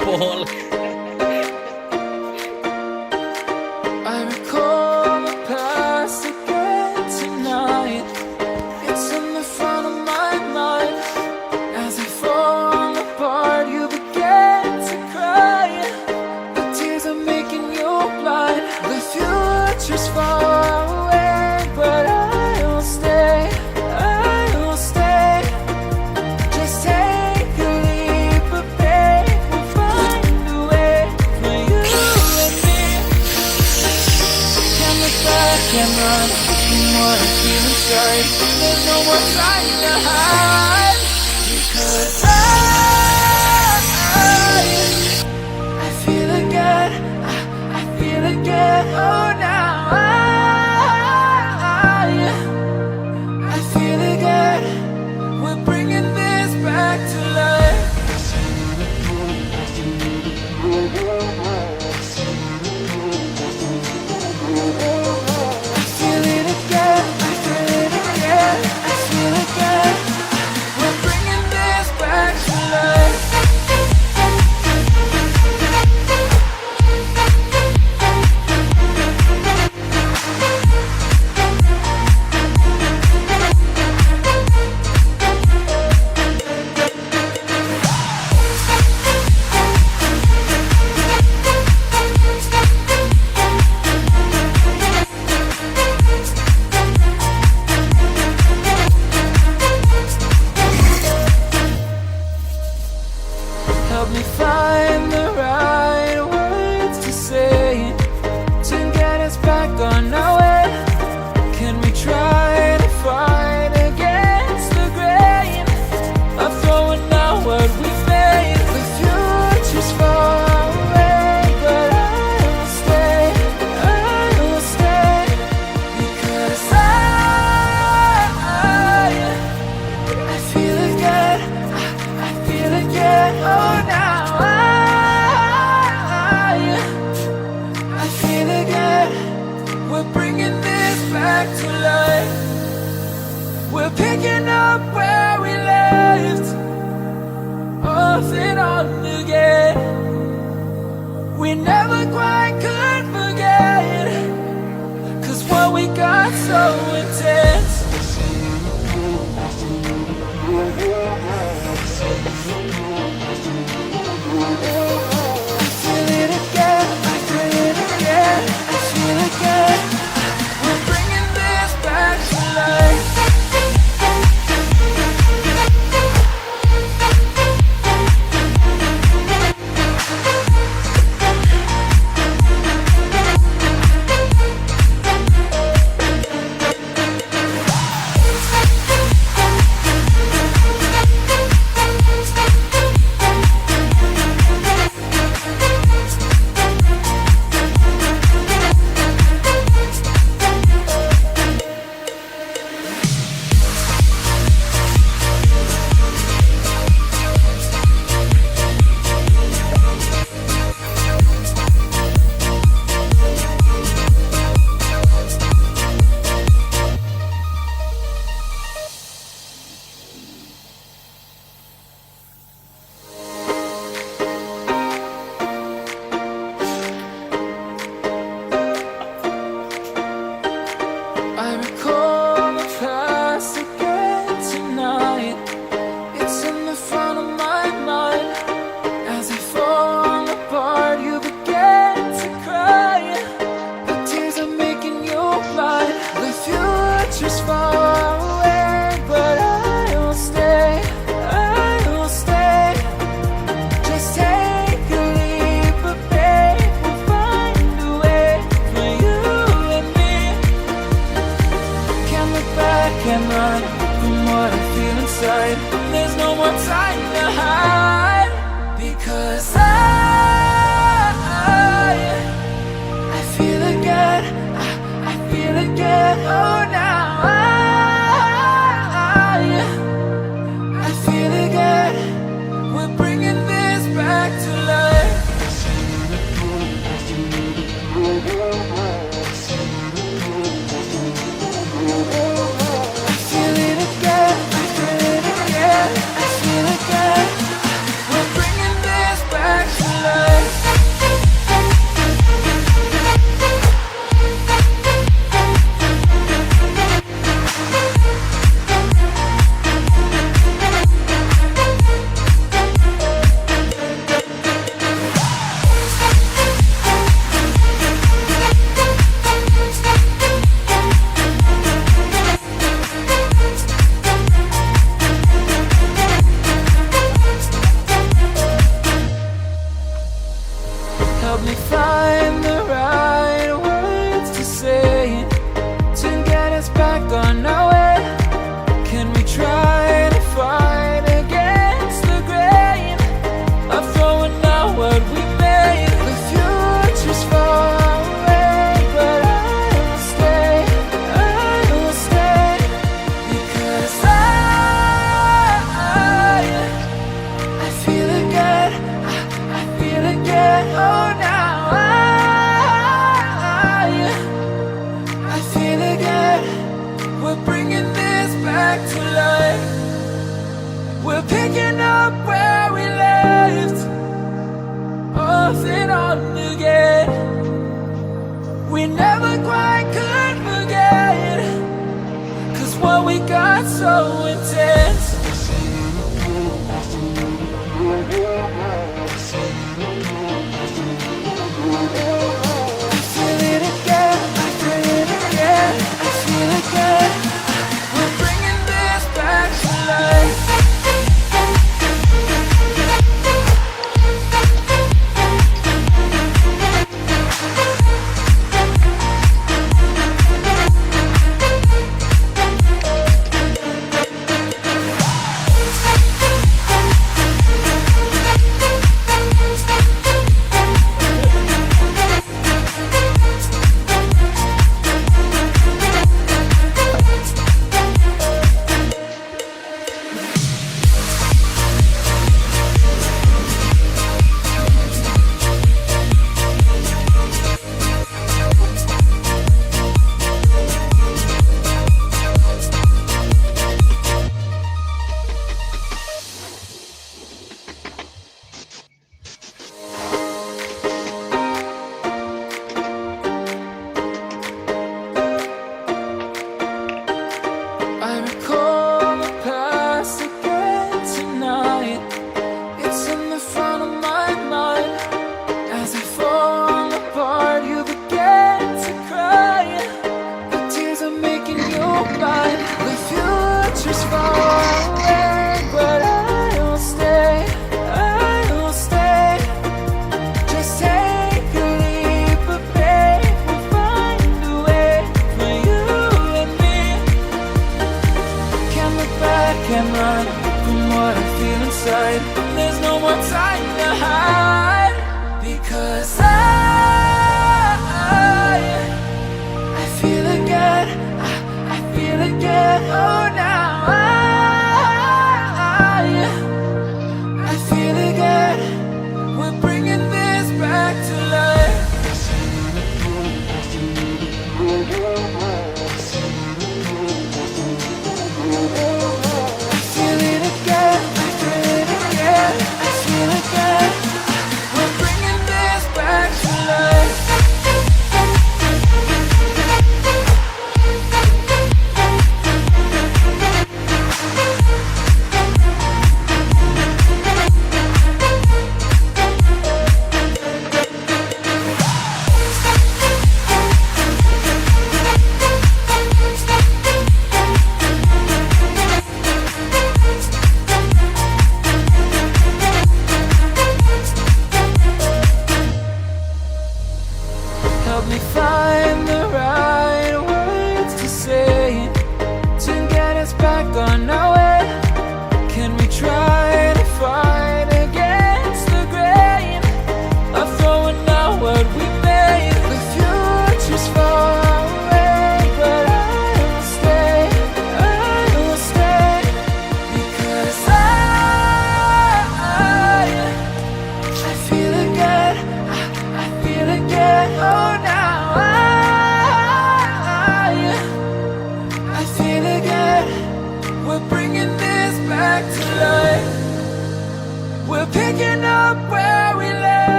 Pol. I recall the past again tonight. It's in the front of my mind. As I fall apart, you begin to cry. The tears are making you blind. The future's far away, but I'll stay. I'll stay. Just take a leap of faith. We'll find a way for you and me. Can't look back, can't run from what I feel inside. There's no more time to hide. Because I feel again, I feel again. Oh, now I feel again. We're bringing this back to life. I feel it again, I feel it again, I feel again. We're bringing this back to life. Help me find the right words to say to get us back on our way. Can we try to fight against the grain of throwing out what we've made? The future's far away, but I'll stay. I'll stay. Because I feel again, I feel again. Oh, now I feel again. We're bringing this back to life. We're picking up where we left off and on again. We never quite could forget, 'cause what we got so intense. I feel it again, I feel it again, I feel again. We're bringing this back to life. Help me find the right words to say to get us back on our way. Can we try to fight against the grain of throwing out what we made? The future's far away, but I will stay, because I feel again, I feel again, oh now I feel again, we're bringing this back to life. We're picking up where we left off and on again. We never quite could forget, 'cause what we got so intense. I feel it again, I feel it again, I feel it again. We're bringing this back to life. I recall the past again tonight. It's in the front of my mind. As I fall apart, you begin to cry. The tears are making you blind. The future's far away, but I'll stay, I'll stay. Just take a leap of faith, we'll find a way for you and me. Can't look back and run from what I feel inside. There's no more time to hide, because I feel again, I feel again, oh now I feel again, we're bringing this back to life. I feel it again, I feel it again, I feel again, we're bringing this back to life. Help me find